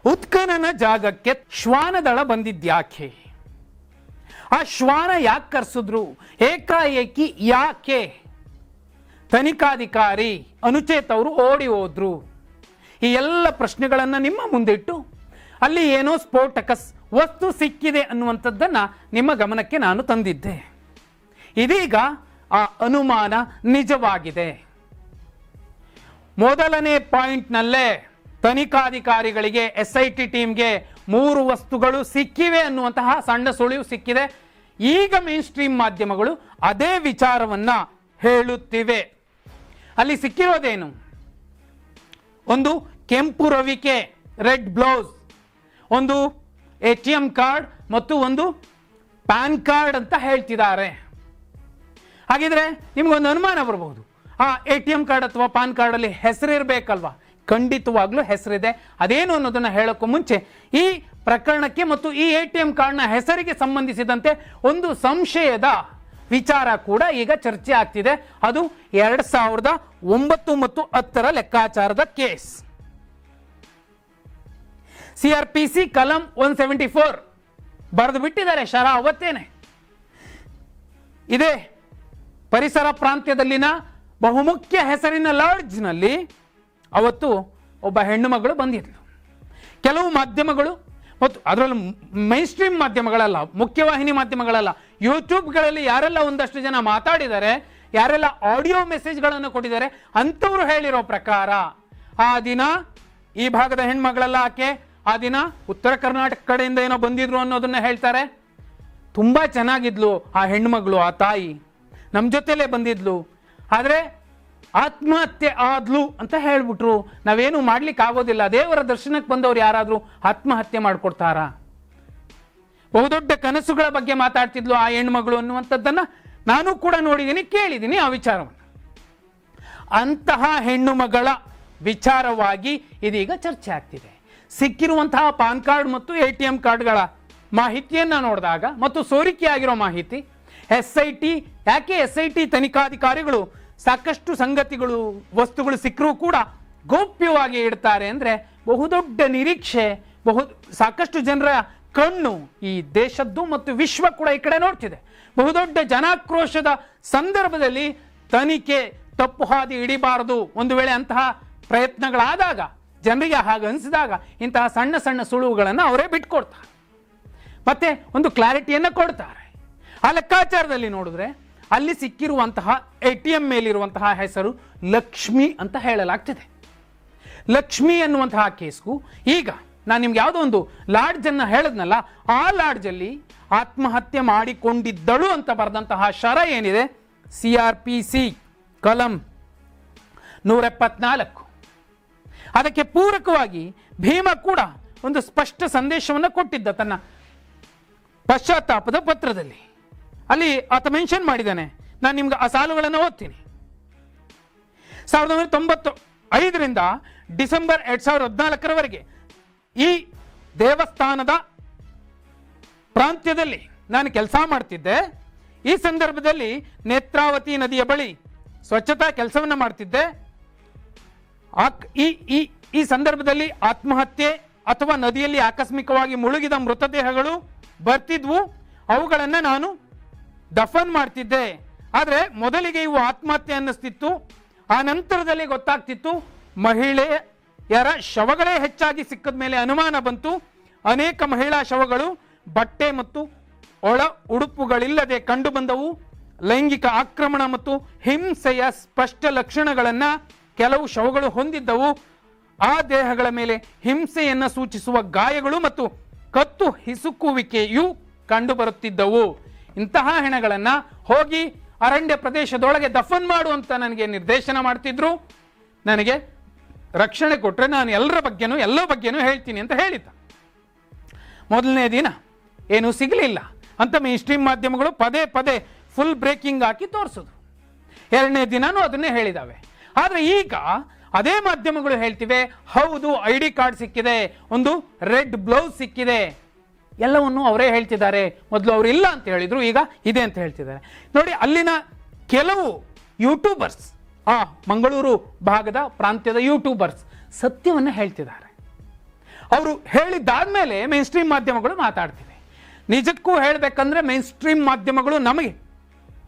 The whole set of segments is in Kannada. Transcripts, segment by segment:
ಉತ್ಖನನ ಜಾಗಕ್ಕೆ ಶ್ವಾನದಳ ಬಂದಿದ್ಯಾಕೆ? ಆ ಶ್ವಾನ ಯಾಕೆ ಕರೆಸಿದ್ರು? ಏಕಾಏಕಿ ಯಾಕೆ ತನಿಖಾಧಿಕಾರಿ ಅನುಚೇತ್ ಅವರು ಓಡಿ ಹೋದ್ರು? ಈ ಎಲ್ಲ ಪ್ರಶ್ನೆಗಳನ್ನು ನಿಮ್ಮ ಮುಂದಿಟ್ಟು ಅಲ್ಲಿ ಏನೋ ಸ್ಫೋಟಕ ವಸ್ತು ಸಿಕ್ಕಿದೆ ಅನ್ನುವಂಥದ್ದನ್ನ ನಿಮ್ಮ ಗಮನಕ್ಕೆ ನಾನು ತಂದಿದ್ದೆ. ಇದೀಗ ಆ ಅನುಮಾನ ನಿಜವಾಗಿದೆ. ಮೊದಲನೇ ಪಾಯಿಂಟ್ನಲ್ಲೇ ತನಿಖಾಧಿಕಾರಿಗಳಿಗೆ SIT ಟೀಮ್ಗೆ 3 ವಸ್ತುಗಳು ಸಿಕ್ಕಿವೆ ಅನ್ನುವಂತಹ ಸಣ್ಣ ಸುಳಿವು ಸಿಕ್ಕಿದೆ. ಈಗ ಮೇನ್ ಸ್ಟ್ರೀಮ್ ಮಾಧ್ಯಮಗಳು ಅದೇ ವಿಚಾರವನ್ನ ಹೇಳುತ್ತಿವೆ. ಅಲ್ಲಿ ಸಿಕ್ಕಿರೋದೇನು? ಒಂದು ಕೆಂಪು ರವಿಕೆ, ರೆಡ್ ಬ್ಲೌಸ್, ಒಂದು ATM ಕಾರ್ಡ್ ಮತ್ತು ಒಂದು ಪ್ಯಾನ್ ಕಾರ್ಡ್ ಅಂತ ಹೇಳ್ತಿದ್ದಾರೆ. ಹಾಗಿದ್ರೆ ನಿಮ್ಗೊಂದು ಅನುಮಾನ ಬರಬಹುದು, ಆ ATM ಕಾರ್ಡ್ ಅಥವಾ ಪಾನ್ ಕಾರ್ಡಲ್ಲಿ ಹೆಸರಿರಬೇಕಲ್ವಾ? ಖಂಡಿತವಾಗ್ಲೂ ಹೆಸರಿದೆ. ಅದೇನು ಅನ್ನೋದನ್ನ ಹೇಳೋಕ್ಕೂ ಮುಂಚೆ ಈ ಪ್ರಕರಣಕ್ಕೆ ಮತ್ತು ಈ ATM ಕಾರ್ಡ್ನ ಹೆಸರಿಗೆ ಸಂಬಂಧಿಸಿದಂತೆ ಒಂದು ಸಂಶಯದ ವಿಚಾರ ಕೂಡ ಈಗ ಚರ್ಚೆ ಆಗ್ತಿದೆ. ಅದು 2009 ಮತ್ತು 10 ಲೆಕ್ಕಾಚಾರದ ಕೇಸ್. CRPC ಕಲಂ 174 ಬರೆದು ಬಿಟ್ಟಿದ್ದಾರೆ ಶರ ಅವತ್ತೇನೆ. ಇದೇ ಪರಿಸರ ಪ್ರಾಂತ್ಯದಲ್ಲಿನ ಬಹುಮುಖ್ಯ ಹೆಸರಿನ ಲಾಡ್ಜ್ನಲ್ಲಿ ಅವತ್ತು ಒಬ್ಬ ಹೆಣ್ಣು ಮಗಳು ಬಂದಿದ್ಲು. ಕೆಲವು ಮಾಧ್ಯಮಗಳು ಮತ್ತು ಅದರಲ್ಲೂ ಮೈನ್ ಸ್ಟ್ರೀಮ್ ಮಾಧ್ಯಮಗಳಲ್ಲ, ಮುಖ್ಯವಾಹಿನಿ ಮಾಧ್ಯಮಗಳಲ್ಲ, ಯೂಟ್ಯೂಬ್ಗಳಲ್ಲಿ ಯಾರೆಲ್ಲ ಒಂದಷ್ಟು ಜನ ಮಾತಾಡಿದ್ದಾರೆ, ಯಾರೆಲ್ಲ ಆಡಿಯೋ ಮೆಸೇಜ್ಗಳನ್ನು ಕೊಟ್ಟಿದ್ದಾರೆ ಅಂಥವ್ರು ಹೇಳಿರೋ ಪ್ರಕಾರ ಆ ದಿನ ಈ ಭಾಗದ ಹೆಣ್ಮಗಳಲ್ಲ ಆಕೆ, ಆ ದಿನ ಉತ್ತರ ಕರ್ನಾಟಕ ಕಡೆಯಿಂದ ಏನೋ ಬಂದಿದ್ರು ಅನ್ನೋದನ್ನ ಹೇಳ್ತಾರೆ. ತುಂಬಾ ಚೆನ್ನಾಗಿದ್ಲು ಆ ಹೆಣ್ಮಗಳು, ಆ ತಾಯಿ ನಮ್ಮ ಜೊತೆಲೇ ಬಂದಿದ್ಲು, ಆದರೆ ಆತ್ಮಹತ್ಯೆ ಆದ್ಲು ಅಂತ ಹೇಳ್ಬಿಟ್ರು. ನಾವೇನು ಮಾಡ್ಲಿಕ್ಕೆ ಆಗೋದಿಲ್ಲ. ದೇವರ ದರ್ಶನಕ್ಕೆ ಬಂದವ್ರು ಯಾರಾದ್ರೂ ಆತ್ಮಹತ್ಯೆ ಮಾಡ್ಕೊಡ್ತಾರಾ? ಬಹುದೊಡ್ಡ ಕನಸುಗಳ ಬಗ್ಗೆ ಮಾತಾಡ್ತಿದ್ಲು ಆ ಹೆಣ್ಮಗಳು ಅನ್ನುವಂಥದ್ದನ್ನ ನಾನು ಕೂಡ ನೋಡಿದ್ದೀನಿ, ಕೇಳಿದ್ದೀನಿ ಆ ವಿಚಾರವನ್ನು. ಅಂತಹ ಹೆಣ್ಣು ಮಗಳ ವಿಚಾರವಾಗಿ ಇದೀಗ ಚರ್ಚೆ ಆಗ್ತಿದೆ. ಸಿಕ್ಕಿರುವಂತಹ ಪಾನ್ ಕಾರ್ಡ್ ಮತ್ತು ATM ಕಾರ್ಡ್ಗಳ ಮಾಹಿತಿಯನ್ನ ನೋಡಿದಾಗ ಮತ್ತು ಸೋರಿಕೆಯಾಗಿರೋ ಮಾಹಿತಿ, ಯಾಕೆ SIT ತನಿಖಾಧಿಕಾರಿಗಳು ಸಾಕಷ್ಟು ಸಂಗತಿಗಳು ವಸ್ತುಗಳು ಸಿಕ್ಕರೂ ಕೂಡ ಗೌಪ್ಯವಾಗಿ ಇಡ್ತಾರೆ ಅಂದರೆ ಬಹುದೊಡ್ಡ ನಿರೀಕ್ಷೆ, ಸಾಕಷ್ಟು ಜನರ ಕಣ್ಣು ಈ ದೇಶದ್ದು ಮತ್ತು ವಿಶ್ವ ಕೂಡ ಈ ಕಡೆ ನೋಡ್ತಿದೆ. ಬಹುದೊಡ್ಡ ಜನಾಕ್ರೋಶದ ಸಂದರ್ಭದಲ್ಲಿ ತನಿಖೆ ತಪ್ಪು ಹಾದಿ ಹಿಡಿಬಾರದು. ಒಂದು ವೇಳೆ ಅಂತಹ ಪ್ರಯತ್ನಗಳಾದಾಗ, ಜನರಿಗೆ ಹಾಗೆ ಅನಿಸಿದಾಗ ಇಂತಹ ಸಣ್ಣ ಸಣ್ಣ ಸುಳುವುಗಳನ್ನು ಅವರೇ ಬಿಟ್ಕೊಡ್ತಾರೆ, ಮತ್ತೆ ಒಂದು ಕ್ಲಾರಿಟಿಯನ್ನು ಕೊಡ್ತಾರೆ. ಆ ಲೆಕ್ಕಾಚಾರದಲ್ಲಿ ನೋಡಿದ್ರೆ ಅಲ್ಲಿ ಸಿಕ್ಕಿರುವಂತಹ ATM ಮೇಲಿರುವಂತಹ ಹೆಸರು ಲಕ್ಷ್ಮಿ ಅಂತ ಹೇಳಲಾಗ್ತಿದೆ. ಲಕ್ಷ್ಮಿ ಅನ್ನುವಂತಹ ಕೇಸ್ಗೂ ಈಗ ನಾನು ನಿಮ್ಗೆ ಯಾವುದೋ ಒಂದು ಲಾಡ್ಜನ್ನು ಹೇಳಿದ್ನಲ್ಲ, ಆ ಲಾಡ್ಜಲ್ಲಿ ಆತ್ಮಹತ್ಯೆ ಮಾಡಿಕೊಂಡಿದ್ದಳು ಅಂತ ಬರೆದಂತಹ ಶರ ಏನಿದೆ, CRPC ಕಲಂ 174. ಅದಕ್ಕೆ ಪೂರಕವಾಗಿ ಭೀಮ ಕೂಡ ಒಂದು ಸ್ಪಷ್ಟ ಸಂದೇಶವನ್ನು ಕೊಟ್ಟಿದ್ದ ತನ್ನ ಪಶ್ಚಾತ್ತಾಪದ ಪತ್ರದಲ್ಲಿ. ಅಲ್ಲಿ ಆತ ಮೆನ್ಷನ್ ಮಾಡಿದ್ದಾನೆ, ನಾನು ನಿಮ್ಗೆ ಆ ಸಾಲುಗಳನ್ನು ಓದ್ತೀನಿ. 1995ರಿಂದ ಡಿಸೆಂಬರ್ 2014ರವರೆಗೆ ಈ ದೇವಸ್ಥಾನದ ಪ್ರಾಂತ್ಯದಲ್ಲಿ ನಾನು ಕೆಲಸ ಮಾಡ್ತಿದ್ದೆ. ಈ ಸಂದರ್ಭದಲ್ಲಿ ನೇತ್ರಾವತಿ ನದಿಯ ಬಳಿ ಸ್ವಚ್ಛತಾ ಕೆಲಸವನ್ನು ಮಾಡ್ತಿದ್ದೆ. ಈ ಸಂದರ್ಭದಲ್ಲಿ ಆತ್ಮಹತ್ಯೆ ಅಥವಾ ನದಿಯಲ್ಲಿ ಆಕಸ್ಮಿಕವಾಗಿ ಮುಳುಗಿದ ಮೃತದೇಹಗಳು ಬರ್ತಿದ್ವು. ಅವುಗಳನ್ನು ನಾನು ದಫನ್ ಮಾಡ್ತಿದ್ದೆ. ಆದರೆ ಮೊದಲಿಗೆ ಇವು ಆತ್ಮಹತ್ಯೆ ಅನ್ನಿಸ್ತಿತ್ತು. ಆ ನಂತರದಲ್ಲಿ ಗೊತ್ತಾಗ್ತಿತ್ತು ಮಹಿಳೆಯರ ಶವಗಳೇ ಹೆಚ್ಚಾಗಿ ಸಿಕ್ಕದ ಮೇಲೆ ಅನುಮಾನ ಬಂತು. ಅನೇಕ ಮಹಿಳಾ ಶವಗಳು ಬಟ್ಟೆ ಮತ್ತು ಒಳ ಉಡುಪುಗಳಿಲ್ಲದೆ ಕಂಡು ಬಂದವು. ಲೈಂಗಿಕ ಆಕ್ರಮಣ ಮತ್ತು ಹಿಂಸೆಯ ಸ್ಪಷ್ಟ ಲಕ್ಷಣಗಳನ್ನು ಕೆಲವು ಶವಗಳು ಹೊಂದಿದ್ದವು. ಆ ದೇಹಗಳ ಮೇಲೆ ಹಿಂಸೆಯನ್ನು ಸೂಚಿಸುವ ಗಾಯಗಳು ಮತ್ತು ಕತ್ತು ಹಿಸುಕುವಿಕೆಯು ಕಂಡು ಬರುತ್ತಿದ್ದವು. ಇಂತಹ ಹೆಣಗಳನ್ನು ಹೋಗಿ ಅರಣ್ಯ ಪ್ರದೇಶದೊಳಗೆ ದಫನ್ ಮಾಡುವಂತ ನನಗೆ ನಿರ್ದೇಶನ ಮಾಡ್ತಿದ್ರು. ನನಗೆ ರಕ್ಷಣೆ ಕೊಟ್ಟರೆ ನಾನು ಎಲ್ಲ ಬಗ್ಗೆನೂ ಹೇಳ್ತೀನಿ ಅಂತ ಹೇಳಿದ್ದ. ಮೊದಲನೇ ದಿನ ಏನು ಸಿಗಲಿಲ್ಲ ಅಂತ ಮೇನ್ ಸ್ಟ್ರೀಮ್ ಮಾಧ್ಯಮಗಳು ಪದೇ ಪದೇ ಫುಲ್ ಬ್ರೇಕಿಂಗ್ ಹಾಕಿ ತೋರಿಸೋದು. ಎರಡನೇ ದಿನನೂ ಅದನ್ನೇ ಹೇಳಿದಾವೆ. ಆದರೆ ಈಗ ಅದೇ ಮಾಧ್ಯಮಗಳು ಹೇಳ್ತಿವೆ, ಹೌದು ID ಕಾರ್ಡ್ ಸಿಕ್ಕಿದೆ, ಒಂದು ರೆಡ್ ಬ್ಲೌಸ್ ಸಿಕ್ಕಿದೆ, ಎಲ್ಲವನ್ನು ಅವರೇ ಹೇಳ್ತಿದ್ದಾರೆ. ಮೊದಲು ಅವರು ಇಲ್ಲ ಅಂತ ಹೇಳಿದ್ರು, ಈಗ ಇದೆ ಅಂತ ಹೇಳ್ತಿದ್ದಾರೆ. ನೋಡಿ, ಅಲ್ಲಿನ ಕೆಲವು ಯೂಟ್ಯೂಬರ್ಸ್, ಮಂಗಳೂರು ಭಾಗದ ಪ್ರಾಂತ್ಯದ ಯೂಟ್ಯೂಬರ್ಸ್ ಸತ್ಯವನ್ನು ಹೇಳ್ತಿದ್ದಾರೆ. ಅವರು ಹೇಳಿದ್ದಾದ್ಮೇಲೆ ಮೇನ್ ಸ್ಟ್ರೀಮ್ ಮಾಧ್ಯಮಗಳು ಮಾತಾಡ್ತಿವೆ. ನಿಜಕ್ಕೂ ಹೇಳಬೇಕಂದ್ರೆ ಮೇನ್ ಸ್ಟ್ರೀಮ್ ಮಾಧ್ಯಮಗಳು ನಮಗೆ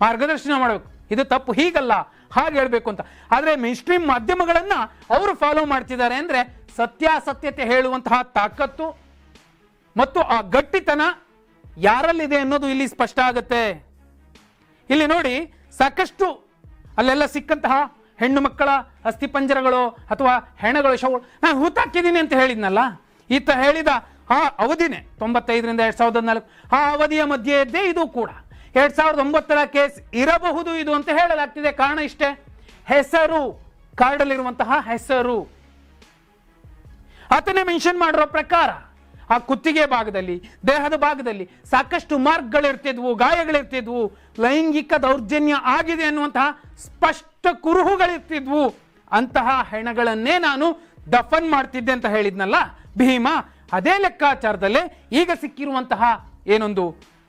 ಮಾರ್ಗದರ್ಶನ ಮಾಡಬೇಕು, ಇದು ತಪ್ಪು, ಹೀಗಲ್ಲ, ಹಾಗೆ ಹೇಳಬೇಕು ಅಂತ. ಆದರೆ ಮೇನ್ ಸ್ಟ್ರೀಮ್ ಮಾಧ್ಯಮಗಳನ್ನ ಅವರು ಫಾಲೋ ಮಾಡ್ತಿದ್ದಾರೆ ಅಂದ್ರೆ ಸತ್ಯಾಸತ್ಯತೆ ಹೇಳುವಂತಹ ತಾಕತ್ತು ಮತ್ತು ಆ ಗಟ್ಟಿತನ ಯಾರಲ್ಲಿದೆ ಅನ್ನೋದು ಇಲ್ಲಿ ಸ್ಪಷ್ಟ ಆಗುತ್ತೆ. ಇಲ್ಲಿ ನೋಡಿ, ಸಾಕಷ್ಟು ಅಲ್ಲೆಲ್ಲ ಸಿಕ್ಕಂತಹ ಹೆಣ್ಣು ಮಕ್ಕಳ ಅಸ್ಥಿಪಂಜರಗಳು ಅಥವಾ ಹೆಣಗಳು, ಶವಗಳು, ನಾನು ಹೂತಾಕಿದ್ದೀನಿ ಅಂತ ಹೇಳಿದ್ನಲ್ಲ, ಈತ ಹೇಳಿದ ಆ ಅವಧಿನೇ 95ರಿಂದ 2004, ಆ ಅವಧಿಯ ಮಧ್ಯೆ ಇದ್ದೇ ಇದು ಕೂಡ 2009ರ ಕೇಸ್ ಇರಬಹುದು ಇದು ಅಂತ ಹೇಳಲಾಗ್ತಿದೆ. ಕಾರಣ ಇಷ್ಟೇ, ಹೆಸರು, ಕಾರ್ಡಲ್ಲಿರುವಂತಹ ಹೆಸರು. ಆತನೇ ಮೆನ್ಷನ್ ಮಾಡಿರೋ ಪ್ರಕಾರ ಆ ಕುತ್ತಿಗೆ ಭಾಗದಲ್ಲಿ, ದೇಹದ ಭಾಗದಲ್ಲಿ ಸಾಕಷ್ಟು ಮಾರ್ಕ್ಗಳಿರ್ತಿದ್ವು, ಗಾಯಗಳಿರ್ತಿದ್ವು, ಲೈಂಗಿಕ ದೌರ್ಜನ್ಯ ಆಗಿದೆ ಅನ್ನುವಂತಹ ಸ್ಪಷ್ಟ ಕುರುಹುಗಳಿರ್ತಿದ್ವು. ಅಂತಹ ಹೆಣಗಳನ್ನೇ ನಾನು ದಫನ್ ಮಾಡ್ತಿದ್ದೆ ಅಂತ ಹೇಳಿದ್ನಲ್ಲ ಭೀಮ, ಅದೇ ಲೆಕ್ಕಾಚಾರದಲ್ಲೇ ಈಗ ಸಿಕ್ಕಿರುವಂತಹ ಏನೊಂದು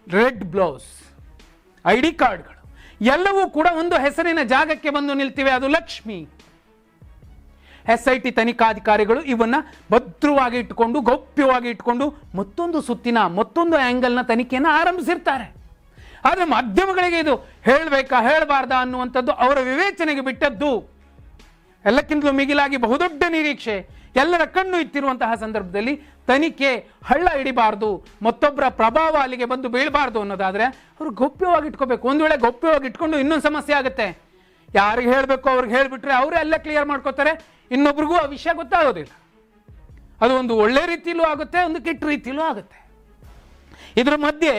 ರೆಡ್ ಬ್ಲೌಸ್, ID ಕಾರ್ಡ್ಗಳು ಎಲ್ಲವೂ ಕೂಡ ಒಂದು ಹೆಸರಿನ ಜಾಗಕ್ಕೆ ಬಂದು ನಿಲ್ತಿವೆ, ಅದು ಲಕ್ಷ್ಮಿ. SIT ತನಿಖಾಧಿಕಾರಿಗಳು ಇವನ್ನ ಭದ್ರವಾಗಿ ಇಟ್ಟುಕೊಂಡು, ಗೌಪ್ಯವಾಗಿ ಇಟ್ಟುಕೊಂಡು ಮತ್ತೊಂದು ಸುತ್ತಿನ, ಮತ್ತೊಂದು ಆಂಗಲ್ನ ತನಿಖೆಯನ್ನು ಆರಂಭಿಸಿರ್ತಾರೆ. ಆದರೆ ಮಾಧ್ಯಮಗಳಿಗೆ ಇದು ಹೇಳಬೇಕಾ ಹೇಳಬಾರ್ದಾ ಅನ್ನುವಂಥದ್ದು ಅವರ ವಿವೇಚನೆಗೆ ಬಿಟ್ಟದ್ದು. ಎಲ್ಲಕ್ಕಿಂತಲೂ ಮಿಗಿಲಾಗಿ ಬಹುದೊಡ್ಡ ನಿರೀಕ್ಷೆ ಎಲ್ಲರ ಕಣ್ಣು ಇತ್ತಿರುವಂತಹ ಸಂದರ್ಭದಲ್ಲಿ ತನಿಖೆ ಹಳ್ಳ ಹಿಡಿಬಾರ್ದು, ಮತ್ತೊಬ್ಬರ ಪ್ರಭಾವ ಅಲ್ಲಿಗೆ ಬಂದು ಬೀಳಬಾರ್ದು ಅನ್ನೋದಾದ್ರೆ ಅವರು ಗೌಪ್ಯವಾಗಿ ಇಟ್ಕೋಬೇಕು. ಒಂದು ವೇಳೆ ಗೌಪ್ಯವಾಗಿ ಇಟ್ಕೊಂಡು ಇನ್ನೊಂದು ಸಮಸ್ಯೆ ಆಗುತ್ತೆ, ಯಾರಿಗೆ ಹೇಳಬೇಕು ಅವ್ರಿಗೆ ಹೇಳಿಬಿಟ್ರೆ ಅವರೇ ಎಲ್ಲ ಕ್ಲಿಯರ್ ಮಾಡ್ಕೋತಾರೆ, ಇನ್ನೊಬ್ರಿಗೂ ಆ ವಿಷಯ ಗೊತ್ತಾಗೋದಿಲ್ಲ. ಅದು ಒಂದು ಒಳ್ಳೆ ರೀತಿಯಲ್ಲೂ ಆಗುತ್ತೆ, ಒಂದು ಕೆಟ್ಟ ರೀತಿಯಲ್ಲೂ ಆಗುತ್ತೆ. ಇದರ ಮಧ್ಯೆ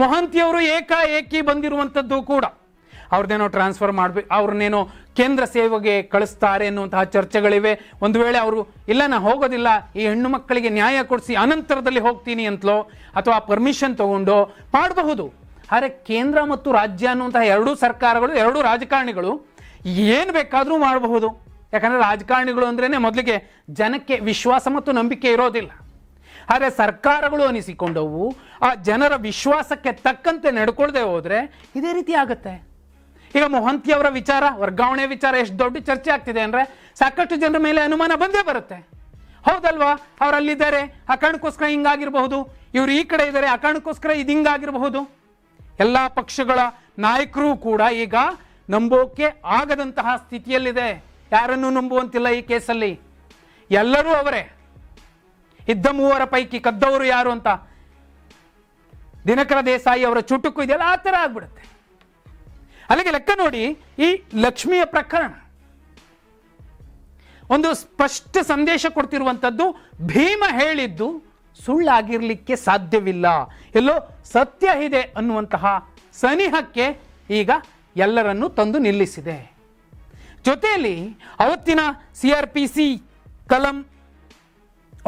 ಮೊಹಂತಿಯವರು ಏಕಾಏಕಿ ಬಂದಿರುವಂಥದ್ದು ಕೂಡ, ಅವ್ರದ್ದೇನೋ ಟ್ರಾನ್ಸ್ಫರ್ ಮಾಡಬೇಕು, ಅವ್ರನ್ನೇನೋ ಕೇಂದ್ರ ಸೇವೆಗೆ ಕಳಿಸ್ತಾರೆ ಎನ್ನುವಂತಹ ಚರ್ಚೆಗಳಿವೆ. ಒಂದು ವೇಳೆ ಅವರು ಇಲ್ಲ ನಾ ಹೋಗೋದಿಲ್ಲ, ಈ ಹೆಣ್ಣು ಮಕ್ಕಳಿಗೆ ನ್ಯಾಯ ಕೊಡಿಸಿ ಅನಂತರದಲ್ಲಿ ಹೋಗ್ತೀನಿ ಅಂತಲೋ ಅಥವಾ ಪರ್ಮಿಷನ್ ತಗೊಂಡೋ ಮಾಡಬಹುದು. ಆದರೆ ಕೇಂದ್ರ ಮತ್ತು ರಾಜ್ಯ ಅನ್ನುವಂತಹ ಎರಡೂ ಸರ್ಕಾರಗಳು, ಎರಡೂ ರಾಜಕಾರಣಿಗಳು ಏನು ಬೇಕಾದರೂ ಮಾಡಬಹುದು. ಯಾಕಂದರೆ ರಾಜಕಾರಣಿಗಳು ಅಂದ್ರೇ ಮೊದಲಿಗೆ ಜನಕ್ಕೆ ವಿಶ್ವಾಸ ಮತ್ತು ನಂಬಿಕೆ ಇರೋದಿಲ್ಲ. ಆದರೆ ಸರ್ಕಾರಗಳು ಅನಿಸಿಕೊಂಡವು ಆ ಜನರ ವಿಶ್ವಾಸಕ್ಕೆ ತಕ್ಕಂತೆ ನಡ್ಕೊಳ್ದೆ ಹೋದರೆ ಇದೇ ರೀತಿ ಆಗುತ್ತೆ. ಈಗ ಮೊಹಂತಿಯವರ ವಿಚಾರ, ವರ್ಗಾವಣೆ ವಿಚಾರ ಎಷ್ಟು ದೊಡ್ಡ ಚರ್ಚೆ ಆಗ್ತಿದೆ ಅಂದರೆ ಸಾಕಷ್ಟು ಜನರ ಮೇಲೆ ಅನುಮಾನ ಬಂದೇ ಬರುತ್ತೆ. ಹೌದಲ್ವಾ, ಅವ್ರು ಅಲ್ಲಿದ್ದಾರೆ ಆ ಕಾರಣಕ್ಕೋಸ್ಕರ ಹಿಂಗಾಗಿರಬಹುದು, ಇವರು ಈ ಕಡೆ ಇದ್ದಾರೆ ಆ ಕಾರಣಕ್ಕೋಸ್ಕರ ಇದು ಹಿಂಗಾಗಿರಬಹುದು. ಎಲ್ಲ ಪಕ್ಷಗಳ ನಾಯಕರು ಕೂಡ ಈಗ ನಂಬೋಕೆ ಆಗದಂತಹ ಸ್ಥಿತಿಯಲ್ಲಿದೆ. ಯಾರನ್ನೂ ನಂಬುವಂತಿಲ್ಲ ಈ ಕೇಸಲ್ಲಿ. ಎಲ್ಲರೂ ಅವರೇ. ಇದ್ದ ಮೂವರ ಪೈಕಿ ಕದ್ದವರು ಯಾರು ಅಂತ ದಿನಕರ ದೇಸಾಯಿ ಅವರ ಚುಟುಕು ಇದೆಯಲ್ಲ, ಆ ಥರ ಆಗ್ಬಿಡುತ್ತೆ. ಅಲ್ಲಿಗೆ ಲೆಕ್ಕ ನೋಡಿ, ಈ ಲಕ್ಷ್ಮಿಯ ಪ್ರಕರಣ ಒಂದು ಸ್ಪಷ್ಟ ಸಂದೇಶ ಕೊಡ್ತಿರುವಂಥದ್ದು, ಭೀಮ ಹೇಳಿದ್ದು ಸುಳ್ಳಾಗಿರ್ಲಿಕ್ಕೆ ಸಾಧ್ಯವಿಲ್ಲ, ಎಲ್ಲೋ ಸತ್ಯ ಇದೆ ಅನ್ನುವಂತಹ ಸನಿಹಕ್ಕೆ ಈಗ ಎಲ್ಲರನ್ನೂ ತಂದು ನಿಲ್ಲಿಸಿದೆ. ಜೊತೆಯಲ್ಲಿ ಅವತ್ತಿನ CRPC ಕಲಂ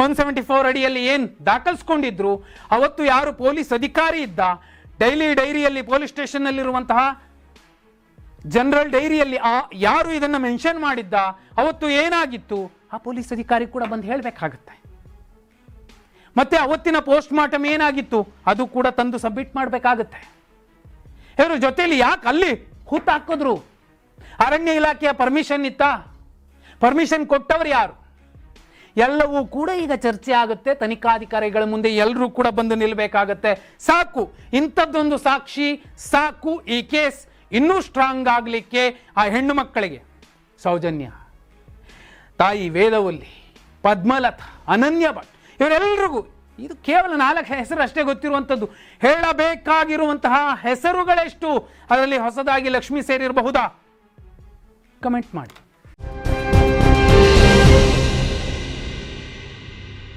174 ಅಡಿಯಲ್ಲಿ ಏನು ದಾಖಲಿಸ್ಕೊಂಡಿದ್ರು, ಅವತ್ತು ಯಾರು ಪೊಲೀಸ್ ಅಧಿಕಾರಿ ಇದ್ದ, ಡೈರಿಯಲ್ಲಿ ಪೊಲೀಸ್ ಸ್ಟೇಷನ್ನಲ್ಲಿರುವಂತಹ ಜನರಲ್ ಡೈರಿಯಲ್ಲಿ ಯಾರು ಇದನ್ನು ಮೆನ್ಷನ್ ಮಾಡಿದ್ದ, ಅವತ್ತು ಏನಾಗಿತ್ತು, ಆ ಪೊಲೀಸ್ ಅಧಿಕಾರಿ ಕೂಡ ಬಂದು ಹೇಳಬೇಕಾಗತ್ತೆ. ಮತ್ತೆ ಅವತ್ತಿನ ಪೋಸ್ಟ್ ಮಾರ್ಟಮ್ ಏನಾಗಿತ್ತು ಅದು ಕೂಡ ತಂದು ಸಬ್ಮಿಟ್ ಮಾಡಬೇಕಾಗತ್ತೆ. ಇವರು ಜೊತೆಯಲ್ಲಿ ಯಾಕೆ ಅಲ್ಲಿ ಹೂತಾಕಿದ್ರು? ಅರಣ್ಯ ಇಲಾಖೆಯ ಪರ್ಮಿಷನ್ ಇತ್ತಾ? ಪರ್ಮಿಷನ್ ಕೊಟ್ಟವರು ಯಾರು? ಎಲ್ಲವೂ ಕೂಡ ಈಗ ಚರ್ಚೆ ಆಗುತ್ತೆ. ತನಿಖಾಧಿಕಾರಿಗಳ ಮುಂದೆ ಎಲ್ಲರೂ ಕೂಡ ಬಂದು ನಿಲ್ಲಬೇಕಾಗತ್ತೆ. ಸಾಕು, ಇಂಥದ್ದೊಂದು ಸಾಕ್ಷಿ ಸಾಕು ಈ ಕೇಸ್ ಇನ್ನೂ ಸ್ಟ್ರಾಂಗ್ ಆಗಲಿಕ್ಕೆ. ಆ ಹೆಣ್ಣು ಮಕ್ಕಳಿಗೆ ಸೌಜನ್ಯ, ತಾಯಿ ವೇದವಲ್ಲಿ, ಪದ್ಮಲತಾ, ಅನನ್ಯ ಭಟ್, ಇವರೆಲ್ಲರಿಗೂ ಇದು ಕೇವಲ 4 ಹೆಸರು ಅಷ್ಟೇ ಗೊತ್ತಿರುವಂಥದ್ದು. ಹೇಳಬೇಕಾಗಿರುವಂತಹ ಹೆಸರುಗಳೆಷ್ಟು? ಅದರಲ್ಲಿ ಹೊಸದಾಗಿ ಲಕ್ಷ್ಮಿ ಸೇರಿರಬಹುದಾ? ಕಮೆಂಟ್ ಮಾಡಿ.